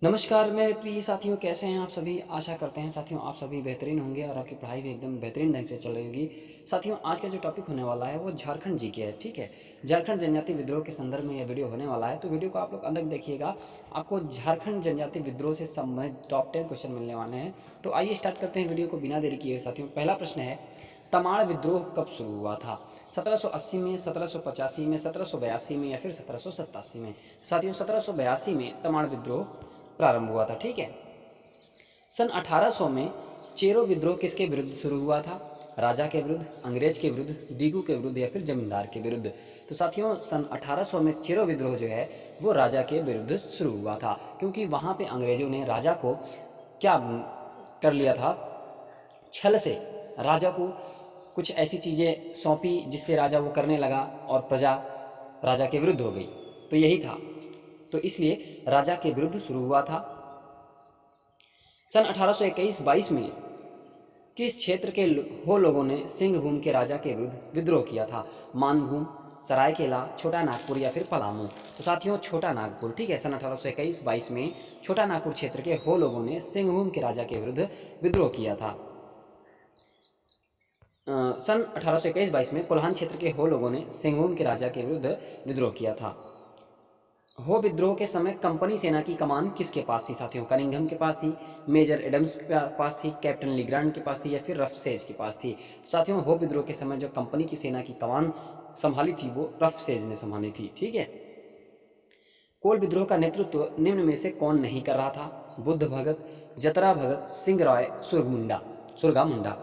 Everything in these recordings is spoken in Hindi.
नमस्कार मेरे प्रिय साथियों, कैसे हैं आप सभी। आशा करते हैं साथियों आप सभी बेहतरीन होंगे और आपकी पढ़ाई भी एकदम बेहतरीन ढंग से चल रही होगी। साथियों आज का जो टॉपिक होने वाला है वो झारखंड जी के है। ठीक है, झारखंड जनजाति विद्रोह के संदर्भ में यह वीडियो होने वाला है, तो वीडियो को आप लोग अंदर देखिएगा। आपको झारखंड जनजाति विद्रोह से संबंधित टॉप 10 क्वेश्चन मिलने वाले हैं। तो आइए स्टार्ट करते हैं वीडियो को बिना देरी किए साथियों। पहला प्रश्न है, तमाड़ विद्रोह कब शुरू हुआ था। 1780 में, 1785 में, 1782 में या फिर 1787 में। साथियों 1782 में तमाड़ विद्रोह प्रारंभ हुआ था। ठीक है। सन 1800 में चेरो विद्रोह किसके विरुद्ध शुरू हुआ था। राजा के विरुद्ध, अंग्रेज के विरुद्ध, दीगू के विरुद्ध या फिर जमींदार के विरुद्ध। तो साथियों सन 1800 में चेरो विद्रोह जो है वो राजा के विरुद्ध शुरू हुआ था, क्योंकि वहाँ पे अंग्रेजों ने राजा को क्या कर लिया था, छल से राजा को कुछ ऐसी चीज़ें सौंपी जिससे राजा वो करने लगा और प्रजा राजा के विरुद्ध हो गई। तो यही था, तो इसलिए राजा के विरुद्ध शुरू हुआ था। सन 1821-22 में किस क्षेत्र के हो लोगों ने सिंहभूम के राजा के विरुद्ध विद्रोह किया था। मानभूम, सरायकेला, छोटा नागपुर या फिर पलामू। तो साथियों छोटा नागपुर। ठीक है, सन 1821-22 में छोटा नागपुर क्षेत्र के हो लोगों ने सिंहभूम के राजा के विरुद्ध विद्रोह किया था। सन 1821-22 में कोल्हान क्षेत्र के हो लोगों ने सिंहभूम के राजा के विरुद्ध विद्रोह किया था। हो विद्रोह के समय कंपनी सेना की कमान किसके पास थी साथियों। कनिंघम के पास थी, मेजर एडम्स के पास थी, कैप्टन लिग्रांड के पास थी या फिर रफसेज के पास थी। साथियों हो विद्रोह के समय जो कंपनी की सेना की कमान संभाली थी वो रफसेज ने संभाली थी। ठीक है। कोल विद्रोह का नेतृत्व निम्न में से कौन नहीं कर रहा था। बुद्ध भगत, जतरा भगत, सिंह राय, सुरगा मुंडा।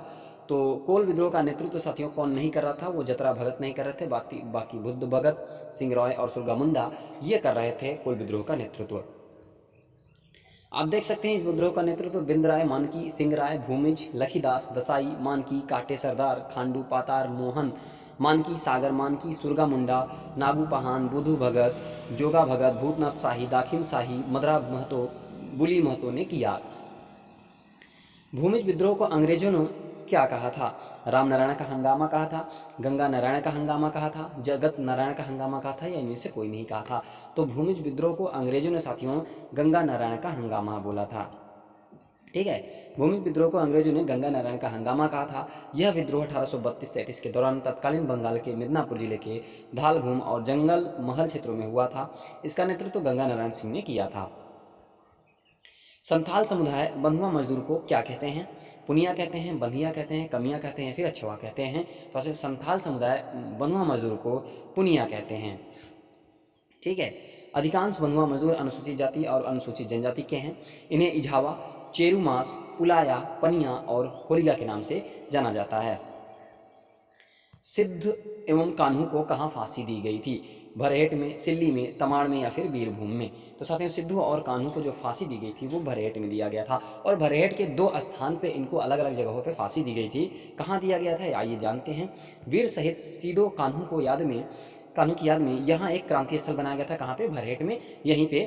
तो कोल विद्रोह का नेतृत्व साथियों कौन नहीं कर रहा था, वो जतरा भगत नहीं कर रहे थे, बाकी बाकी बुद्ध भगत, सिंह राय और सुरगा मुंडा ये कर रहे थे कोल विद्रोह का नेतृत्व। आप देख सकते हैं इस विद्रोह का नेतृत्व बिंदराय मानकी, सिंह राय, भूमिज, लखीदास, दसाई मानकी, काटे सरदार, खांडू पातार, मोहन मानकी, सागर मानकी, सुरगा मुंडा, नागू पहान, बुधू भगत, जोगा भगत, भूतनाथ शाही, दाखिन शाही, मदरा महतो, बुली महतो ने किया। भूमिज विद्रोह को अंग्रेजों ने क्या कहा था। राम नारायण का हंगामा कहा था, गंगा नारायण का हंगामा कहा था, जगत नारायण का हंगामा कहा था या इनमें से कोई नहीं कहा था। तो भूमिज विद्रोह को अंग्रेजों ने साथियों गंगा नारायण का हंगामा बोला था। ठीक है, भूमिज विद्रोह को अंग्रेजों ने गंगा नारायण का हंगामा कहा था। यह विद्रोह 1832-33 के दौरान तत्कालीन बंगाल के मिदनापुर जिले के धालभूम और जंगल महल क्षेत्रों में हुआ था। इसका नेतृत्व गंगा नारायण सिंह ने किया था। संथाल समुदाय बंधुआ मजदूर को क्या कहते हैं। पुनिया कहते हैं, बंधिया कहते हैं, कमिया कहते हैं, फिर अछवा कहते हैं। तो ऐसे संथाल समुदाय बंधुआ मजदूर को पुनिया कहते हैं। ठीक है, अधिकांश बंधुआ मजदूर अनुसूचित जाति और अनुसूचित जनजाति के हैं। इन्हें इझावा, चेरूमास, पुलाया, पनिया और होलिया के नाम से जाना जाता है। सिद्ध एवं कान्हू को कहाँ फांसी दी गई थी। भरहेट में, सिल्ली में, तमाड़ में या फिर बीरभूम में। तो साथियों सिद्धू और कान्हू को जो फांसी दी गई थी वो भरहेट में दिया गया था, और भरहेट के 2 स्थान पे इनको अलग अलग जगहों पे फांसी दी गई थी। कहाँ दिया गया था आइए जानते हैं। वीर शहीद सीधो कान्हू की याद में यहाँ एक क्रांति स्थल बनाया गया था। कहाँ पे, भरहेट में। यहीं पे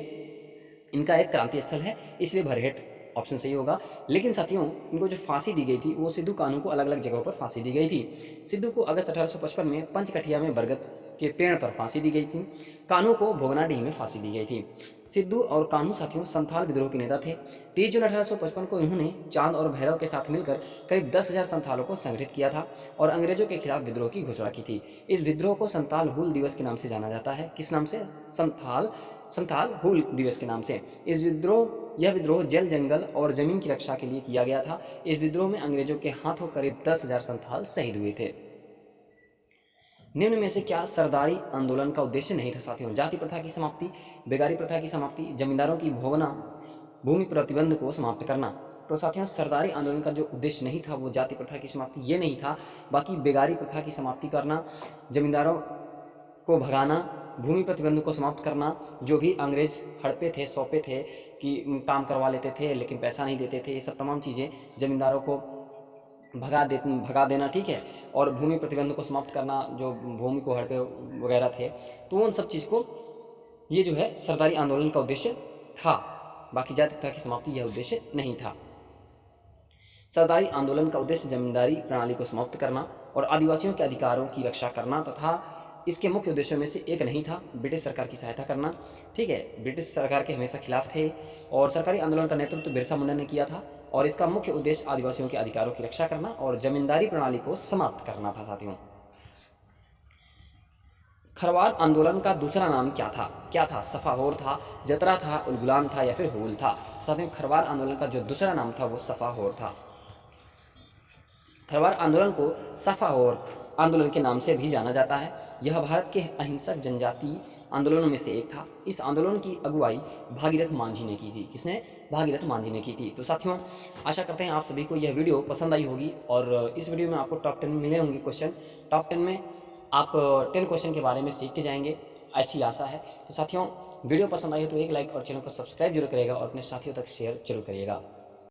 इनका एक क्रांति स्थल है, इसलिए भरहेट ऑप्शन सही होगा। लेकिन साथियों इनको जो फांसी दी गई थी वो सिद्धू कान्हू को अलग अलग जगहों पर फांसी दी गई थी। सिद्धू को अगस्त 1855 में पंचकठिया में बरगद के पेड़ पर फांसी दी गई थी। कान्हू को भोगनाडीह में फांसी दी गई थी। सिद्धू और कान्हू साथियों संथाल विद्रोह के नेता थे। 30 जून 1855 को इन्होंने चांद और भैरव के साथ मिलकर करीब 10,000 संथालों को संगठित किया था और अंग्रेजों के खिलाफ विद्रोह की घोषणा की थी। इस विद्रोह को संताल हूल दिवस के नाम से जाना जाता है। किस नाम से, संथाल हूल दिवस के नाम से। यह विद्रोह जल, जंगल और जमीन की रक्षा के लिए किया गया था। इस विद्रोह में अंग्रेजों के हाथों करीब 10,000 संथाल शहीद हुए थे। निम्न में से क्या सरदारी आंदोलन का उद्देश्य नहीं था साथियों। जाति प्रथा की समाप्ति, बेगारी प्रथा की समाप्ति, जमींदारों की भोगना, भूमि प्रतिबंध को समाप्त करना। तो साथियों सरदारी आंदोलन का जो उद्देश्य नहीं था वो जाति प्रथा की समाप्ति ये नहीं था, बाकी बेगारी प्रथा की समाप्ति करना, जमींदारों को भगाना, भूमि प्रतिबंध को समाप्त करना। जो भी अंग्रेज हड़पे थे, सौंपे थे कि काम करवा लेते थे लेकिन पैसा नहीं देते थे, ये सब तमाम चीज़ें जमींदारों को भगा देना। ठीक है, और भूमि प्रतिबंध को समाप्त करना, जो भूमि को हड़पे वगैरह थे, तो उन सब चीज़ को ये जो है सरदारी आंदोलन का उद्देश्य था। बाकी जाति प्रथा की समाप्ति यह उद्देश्य नहीं था। सरदारी आंदोलन का उद्देश्य जमींदारी प्रणाली को समाप्त करना और आदिवासियों के अधिकारों की रक्षा करना तथा इसके मुख्य उद्देश्यों में से एक नहीं था ब्रिटिश सरकार की सहायता करना, ठीक है। ब्रिटिश सरकार के हमेशा खिलाफ थे और सरकारी आंदोलन का नेतृत्व बिरसा मुंडा ने किया था और इसका मुख्य उद्देश्य आदिवासियों के अधिकारों की रक्षा करना और जमींदारी प्रणाली को समाप्त करना था साथियों। खरवार आंदोलन का दूसरा नाम क्या था? सफाहोर था, जतरा था, उलगुलान था या फिर हुल था? साथियों, खरवार आंदोलन का जो दूसरा नाम था वो सफाहोर था। खरवार आंदोलन को सफाहोर आंदोलन के नाम से भी जाना जाता है। यह भारत के अहिंसक जनजातीय आंदोलनों में से एक था। इस आंदोलन की अगुवाई भागीरथ मांझी ने की थी। किसने? भागीरथ मांझी ने की थी। तो साथियों, आशा करते हैं आप सभी को यह वीडियो पसंद आई होगी और इस वीडियो में आपको टॉप 10 मिले होंगे क्वेश्चन। टॉप 10 में आप 10 क्वेश्चन के बारे में सीख के जाएंगे, ऐसी आशा है। तो साथियों, वीडियो पसंद आई हो तो एक लाइक और चैनल को सब्सक्राइब जरूर करिएगा और अपने साथियों तक शेयर जरूर करिएगा।